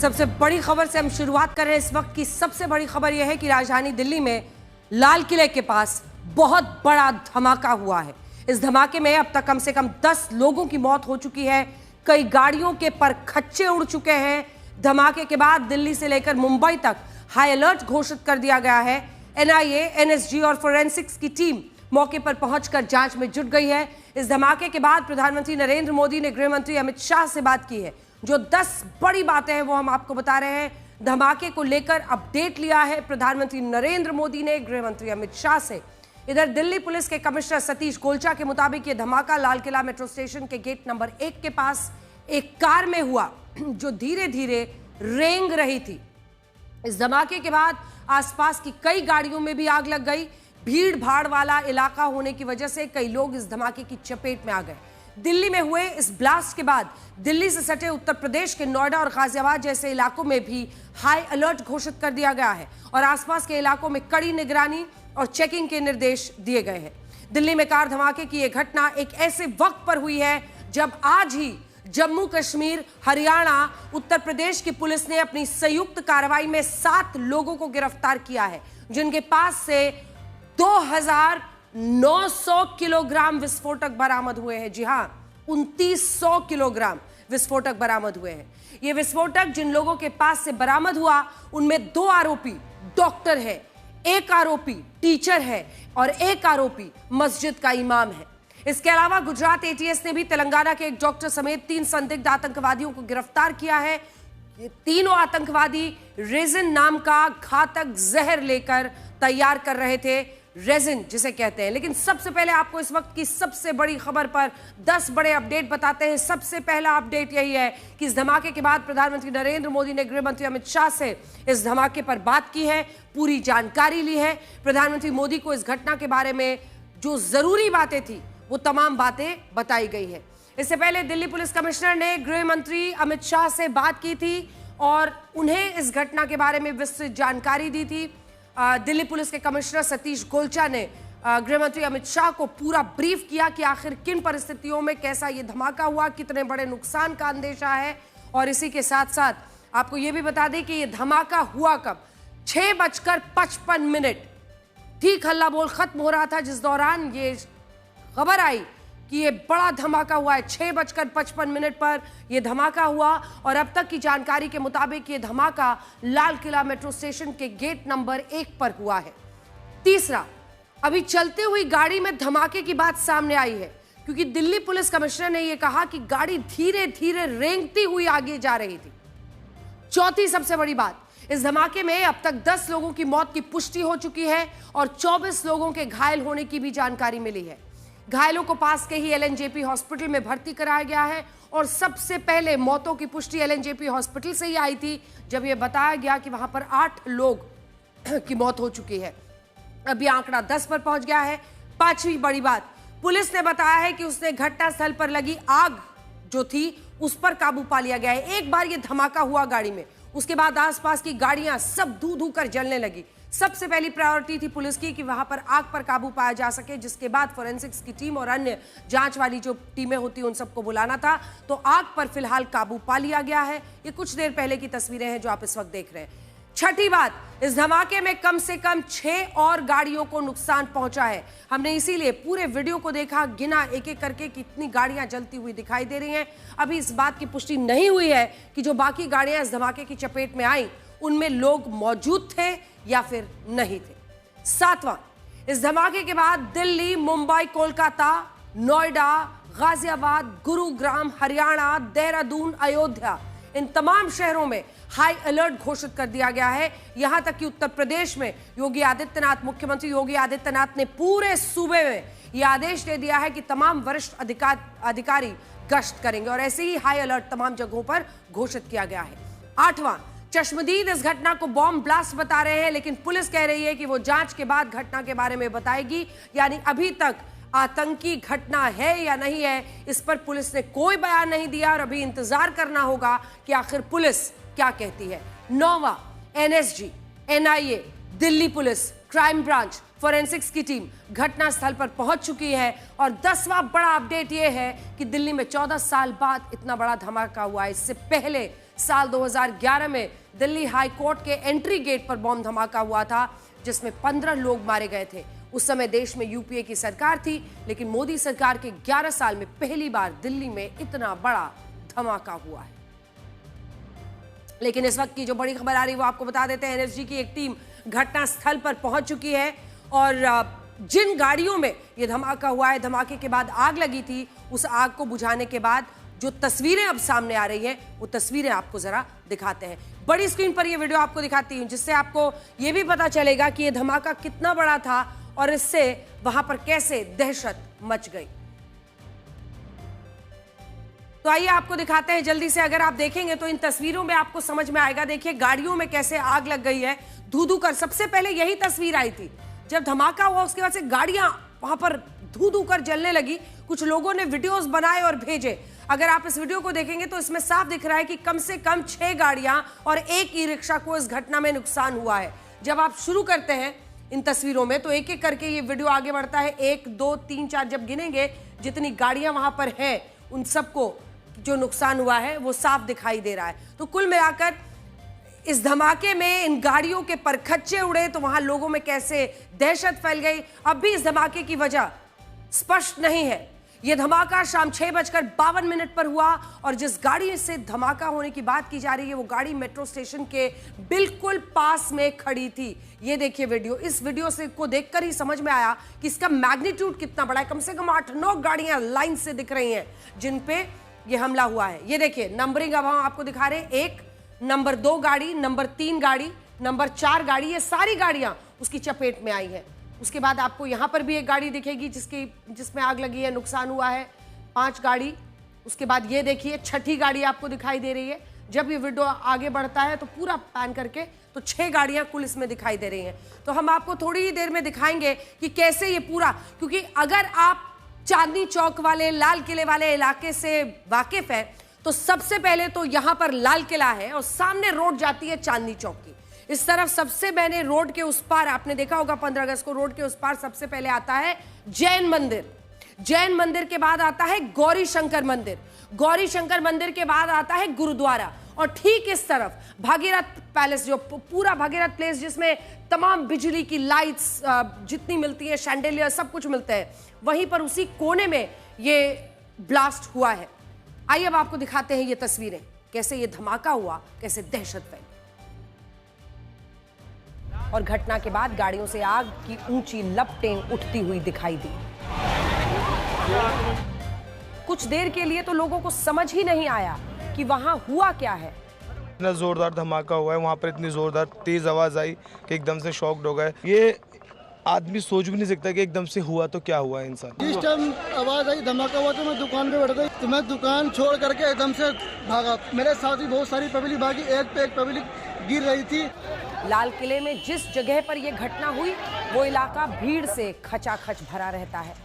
सबसे बड़ी खबर से हम शुरुआत कर रहे हैं। इस वक्त की सबसे बड़ी खबर यह है कि राजधानी दिल्ली में लाल किले के पास बहुत बड़ा धमाका हुआ है। इस धमाके में अब तक कम से कम 10 लोगों की मौत हो चुकी है। कई गाड़ियों के परखच्चे उड़ चुके हैं। धमाके के बाद दिल्ली से लेकर मुंबई तक हाई अलर्ट घोषित कर दिया गया है। एनआईए, एनएसजी और फोरेंसिक्स की टीम मौके पर पहुंचकर जांच में जुट गई है। इस धमाके के बाद प्रधानमंत्री नरेंद्र मोदी ने गृह मंत्री अमित शाह से बात की है। जो 10 बड़ी बातें हैं वो हम आपको बता रहे हैं। धमाके को लेकर अपडेट लिया है प्रधानमंत्री नरेंद्र मोदी ने गृह मंत्री अमित शाह से। इधर दिल्ली पुलिस के कमिश्नर सतीश गोलचा के मुताबिक ये धमाका लाल किला मेट्रो स्टेशन के गेट नंबर 1 के पास एक कार में हुआ जो धीरे धीरे रेंग रही थी। इस धमाके के बाद आसपास की कई गाड़ियों में भी आग लग गई। भीड़ भाड़ वाला इलाका होने की वजह से कई लोग इस धमाके की चपेट में आ गए। दिल्ली में हुए इस ब्लास्ट के बाद दिल्ली से सटे उत्तर प्रदेश के नोएडा और गाजियाबाद जैसे इलाकों में भी हाई अलर्ट घोषित कर दिया गया है और आसपास के इलाकों में कड़ी निगरानी और चेकिंग के निर्देश दिए गए हैं। दिल्ली में कार धमाके की यह घटना एक ऐसे वक्त पर हुई है जब आज ही जम्मू कश्मीर, हरियाणा, उत्तर प्रदेश की पुलिस ने अपनी संयुक्त कार्रवाई में 7 लोगों को गिरफ्तार किया है, जिनके पास से 2900 किलोग्राम विस्फोटक बरामद हुए हैं। जी हां, 2900 किलोग्राम विस्फोटक बरामद हुए हैं। ये विस्फोटक जिन लोगों के पास से बरामद हुआ उनमें 2 आरोपी डॉक्टर है, 1 आरोपी टीचर है और 1 आरोपी मस्जिद का इमाम है। इसके अलावा गुजरात एटीएस ने भी तेलंगाना के एक डॉक्टर समेत 3 संदिग्ध आतंकवादियों को गिरफ्तार किया है। ये तीनों आतंकवादी रेजिन नाम का घातक जहर लेकर तैयार कर रहे थे, रेजिन जिसे कहते हैं। लेकिन सबसे पहले आपको इस वक्त की सबसे बड़ी खबर पर 10 बड़े अपडेट बताते हैं। सबसे पहला अपडेट यही है कि इस धमाके के बाद प्रधानमंत्री नरेंद्र मोदी ने गृह मंत्री अमित शाह से इस धमाके पर बात की है, पूरी जानकारी ली है। प्रधानमंत्री मोदी को इस घटना के बारे में जो जरूरी बातें थी वो तमाम बातें बताई गई है। इससे पहले दिल्ली पुलिस कमिश्नर ने गृह मंत्री अमित शाह से बात की थी और उन्हें इस घटना के बारे में विस्तृत जानकारी दी थी। दिल्ली पुलिस के कमिश्नर सतीश गोलचा ने गृह मंत्री अमित शाह को पूरा ब्रीफ किया कि आखिर किन परिस्थितियों में कैसा ये धमाका हुआ, कितने बड़े नुकसान का अंदेशा है। और इसी के साथ साथ आपको ये भी बता दें कि ये धमाका हुआ कब, 6:55 ठीक हल्ला बोल खत्म हो रहा था जिस दौरान ये खबर आई कि ये बड़ा धमाका हुआ है। 6:55 पर यह धमाका हुआ और अब तक की जानकारी के मुताबिक ये धमाका लाल किला मेट्रो स्टेशन के गेट नंबर 1 पर हुआ है। तीसरा, अभी चलती हुई गाड़ी में धमाके की बात सामने आई है क्योंकि दिल्ली पुलिस कमिश्नर ने यह कहा कि गाड़ी धीरे धीरे रेंगती हुई आगे जा रही थी। चौथी सबसे बड़ी बात, इस धमाके में अब तक 10 लोगों की मौत की पुष्टि हो चुकी है और 24 लोगों के घायल होने की भी जानकारी मिली है। घायलों को पास के ही एलएनजेपी हॉस्पिटल में भर्ती कराया गया है और सबसे पहले मौतों की पुष्टि एलएनजेपी हॉस्पिटल से ही आई थी जब यह बताया गया कि वहां पर 8 लोग की मौत हो चुकी है। अब यह आंकड़ा 10 पर पहुंच गया है। पांचवी बड़ी बात, पुलिस ने बताया है कि उसने घटनास्थल पर लगी आग जो थी उस पर काबू पा लिया गया है। एक बार यह धमाका हुआ गाड़ी में, उसके बाद आसपास की गाड़ियां सब धू धू कर जलने लगी। सबसे पहली प्रायोरिटी थी पुलिस की कि वहां पर आग पर काबू पाया जा सके, जिसके बाद फोरेंसिक्स की टीम और अन्य जांच वाली जो टीमें होती उन सबको बुलाना था। तो आग पर फिलहाल काबू पा लिया गया है। ये कुछ देर पहले की तस्वीरें हैं जो आप इस वक्त देख रहे हैं। छठी बात, इस धमाके में कम से कम 6 और गाड़ियों को नुकसान पहुंचा है। हमने इसीलिए पूरे वीडियो को देखा, गिना एक एक करके कितनी गाड़ियां जलती हुई दिखाई दे रही हैं। अभी इस बात की पुष्टि नहीं हुई है कि जो बाकी गाड़ियां इस धमाके की चपेट में आई उनमें लोग मौजूद थे या फिर नहीं थे। 7वां, इस धमाके के बाद दिल्ली, मुंबई, कोलकाता, नोएडा, गाजियाबाद, गुरुग्राम, हरियाणा, देहरादून, अयोध्या, इन तमाम शहरों में हाई अलर्ट घोषित कर दिया गया है। यहां तक कि उत्तर प्रदेश में मुख्यमंत्री योगी आदित्यनाथ ने पूरे सूबे में यह आदेश दे दिया है कि तमाम वरिष्ठ अधिकारी गश्त करेंगे और ऐसे ही हाई अलर्ट तमाम जगहों पर घोषित किया गया है। 8वां, चश्मदीद इस घटना को बॉम्ब ब्लास्ट बता रहे हैं, लेकिन पुलिस कह रही है कि वो जांच के बाद घटना के बारे में बताएगी। यानी अभी तक आतंकी घटना है या नहीं है, इस पर पुलिस ने कोई बयान नहीं दिया और अभी इंतजार करना होगा कि आखिर पुलिस क्या कहती है। 9वां, NSG, NIA, Delhi police, crime branch, forensics की टीम घटनास्थल पर पहुंच चुकी है और 10वां बड़ा अपडेट यह है कि दिल्ली में 14 साल बाद इतना बड़ा धमाका हुआ है। इससे पहले साल 2011 में दिल्ली हाई कोर्ट के एंट्री गेट पर बॉम्ब धमाका हुआ था, जिसमें 15 लोग मारे गए थे। उस समय देश में यूपीए की सरकार थी, लेकिन मोदी सरकार के 11 साल में पहली बार दिल्ली में इतना बड़ा धमाका हुआ है। लेकिन इस वक्त की जो बड़ी खबर आ रही है वो आपको बता देते हैं। एनएसजी की एक टीम घटनास्थल पर पहुंच चुकी है और जिन गाड़ियों में ये धमाका हुआ है, धमाके के बाद आग लगी थी, उस आग को बुझाने के बाद जो तस्वीरें अब सामने आ रही हैं, वो तस्वीरें आपको जरा दिखाते हैं। बड़ी स्क्रीन पर ये वीडियो आपको दिखाती हूं, जिससे आपको ये भी पता चलेगा कि ये धमाका कितना बड़ा था और इससे वहां पर कैसे दहशत मच गई। तो आइए आपको दिखाते हैं जल्दी से। अगर आप देखेंगे तो इन तस्वीरों में आपको समझ में आएगा। देखिए गाड़ियों में कैसे आग लग गई है, धू धू कर। सबसे पहले यही तस्वीर आई थी जब धमाका हुआ, उसके बाद से गाड़ियां वहां पर धू धू कर जलने लगी। कुछ लोगों ने वीडियोस बनाए और भेजे। अगर आप इस वीडियो को देखेंगे तो इसमें साफ दिख रहा है कि कम से कम 6 गाड़ियां और एक ई रिक्शा को इस घटना में नुकसान हुआ है। जब आप शुरू करते हैं इन तस्वीरों में तो एक एक करके ये वीडियो आगे बढ़ता है। 1 2 3 4 जब गिनेंगे जितनी गाड़ियां वहां पर हैं, उन सबको जो नुकसान हुआ है वो साफ दिखाई दे रहा है। तो कुल मिलाकर इस धमाके में इन गाड़ियों के परखच्चे उड़े तो वहां लोगों में कैसे दहशत फैल गई, अब भी इस धमाके की वजह स्पष्ट नहीं है। यह धमाका शाम 6:52 पर हुआ और जिस गाड़ी से धमाका होने की बात की जा रही है वो गाड़ी मेट्रो स्टेशन के बिल्कुल पास में खड़ी थी। ये देखिए वीडियो। इस वीडियो से को देखकर ही समझ में आया कि इसका मैग्नीट्यूड कितना बड़ा है। कम से कम 8-9 गाड़ियां लाइन से दिख रही हैं जिन पे ये हमला हुआ है। ये देखिए नंबरिंग अब हम आपको दिखा रहे हैं। 1 नंबर 2 गाड़ी, नंबर 3 गाड़ी, नंबर 4 गाड़ी, ये सारी गाड़ियां उसकी चपेट में आई है। उसके बाद आपको यहां पर भी एक गाड़ी दिखेगी जिसमें आग लगी है, नुकसान हुआ है। 5 गाड़ी। उसके बाद ये देखिए 6ठी गाड़ी आपको दिखाई दे रही है। जब ये वीडियो आगे बढ़ता है तो पूरा पैन करके तो 6 गाड़ियां कुल इसमें दिखाई दे रही हैं। तो हम आपको थोड़ी ही देर में दिखाएंगे कि कैसे ये पूरा, क्योंकि अगर आप चांदनी चौक वाले, लाल किले वाले इलाके से वाकिफ है तो सबसे पहले तो यहां पर लाल किला है और सामने रोड जाती है चांदनी चौक की। इस तरफ सबसे मैंने रोड के उस पार, आपने देखा होगा 15 अगस्त को, रोड के उस पार सबसे पहले आता है जैन मंदिर। जैन मंदिर के बाद आता है गौरी शंकर मंदिर। गौरी शंकर मंदिर के बाद आता है गुरुद्वारा और ठीक इस तरफ भागीरथ पैलेस, जो पूरा भागीरथ प्लेस जिसमें तमाम बिजली की लाइट्स जितनी मिलती है, शैंडेलियर सब कुछ मिलते हैं, वहीं पर उसी कोने में ये ब्लास्ट हुआ है। आइए अब आपको दिखाते हैं ये तस्वीरें, कैसे ये धमाका हुआ, कैसे दहशत फैली। और घटना के बाद गाड़ियों से आग की ऊंची लपटें उठती हुई दिखाई दी। कुछ देर के लिए तो लोगों को समझ ही नहीं आया कि वहां हुआ क्या है। इतना जोरदार धमाका हुआ है, वहां पर इतनी जोरदार तेज आवाज आई कि एकदम से शॉक्ड हो गए। ये आदमी सोच भी नहीं सकता कि एकदम से हुआ तो क्या हुआ इंसान। जिस टाइम आवाज आई, धमाका हुआ तो मैं दुकान पे बैठ गई, तो मैं दुकान छोड़ करके एकदम से भागा। मेरे साथ ही बहुत सारी पब्लिक भागी, एक पे एक पब्लिक गिर रही थी। लाल किले में जिस जगह पर यह घटना हुई वो इलाका भीड़ से खचाखच भरा रहता है।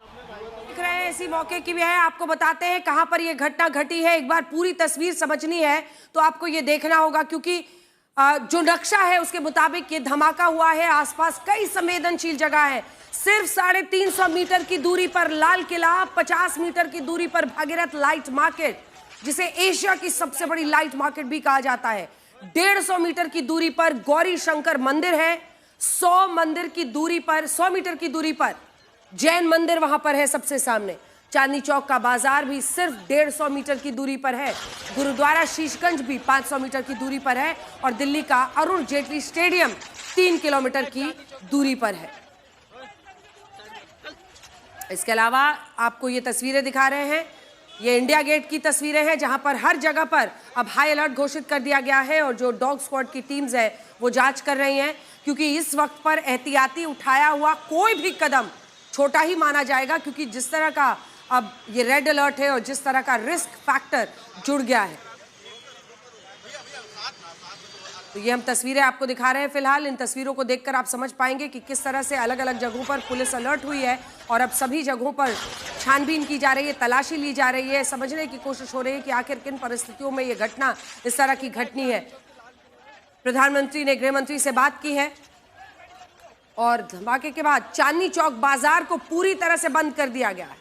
देख रहे हैं इसी मौके की भी है, आपको बताते हैं कहां पर यह घटना घटी है। एक बार पूरी तस्वीर समझनी है तो आपको यह देखना होगा, क्योंकि जो नक्शा है उसके मुताबिक ये धमाका हुआ है। आसपास कई संवेदनशील जगह है। सिर्फ 350 मीटर की दूरी पर लाल किला, 50 मीटर की दूरी पर भागीरथ लाइट मार्केट, जिसे एशिया की सबसे बड़ी लाइट मार्केट भी कहा जाता है। 150 मीटर की दूरी पर गौरी शंकर मंदिर है। 100 मीटर की दूरी पर जैन मंदिर वहां पर है सबसे सामने। चांदनी चौक का बाजार भी सिर्फ 150 मीटर की दूरी पर है। गुरुद्वारा शीशगंज भी 500 मीटर की दूरी पर है और दिल्ली का अरुण जेटली स्टेडियम 3 किलोमीटर की दूरी पर है। इसके अलावा आपको ये तस्वीरें दिखा रहे हैं, ये इंडिया गेट की तस्वीरें हैं जहां पर हर जगह पर अब हाई अलर्ट घोषित कर दिया गया है और जो डॉग स्क्वाड की टीम्स है वो जांच कर रही हैं, क्योंकि इस वक्त पर एहतियाती उठाया हुआ कोई भी कदम छोटा ही माना जाएगा, क्योंकि जिस तरह का अब ये रेड अलर्ट है और जिस तरह का रिस्क फैक्टर जुड़ गया है। तो ये हम तस्वीरें आपको दिखा रहे हैं फिलहाल। इन तस्वीरों को देखकर आप समझ पाएंगे कि किस तरह से अलग अलग जगहों पर पुलिस अलर्ट हुई है और अब सभी जगहों पर छानबीन की जा रही है, तलाशी ली जा रही है, समझने की कोशिश हो रही है कि आखिर किन परिस्थितियों में ये घटना इस तरह की घटनी है। प्रधानमंत्री ने गृह मंत्री से बात की है और धमाके के बाद चांदनी चौक बाजार को पूरी तरह से बंद कर दिया गया है।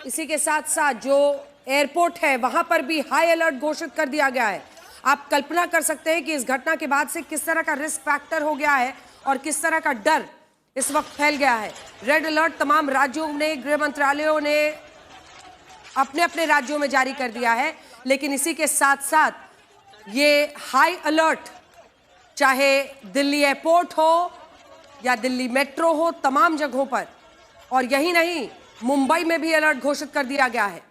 इसी के साथ साथ जो एयरपोर्ट है वहां पर भी हाई अलर्ट घोषित कर दिया गया है। आप कल्पना कर सकते हैं कि इस घटना के बाद से किस तरह का रिस्क फैक्टर हो गया है और किस तरह का डर इस वक्त फैल गया है। रेड अलर्ट तमाम राज्यों ने, गृह मंत्रालयों ने अपने अपने राज्यों में जारी कर दिया है, लेकिन इसी के साथ साथ ये हाई अलर्ट चाहे दिल्ली एयरपोर्ट हो या दिल्ली मेट्रो हो, तमाम जगहों पर, और यही नहीं मुंबई में भी अलर्ट घोषित कर दिया गया है।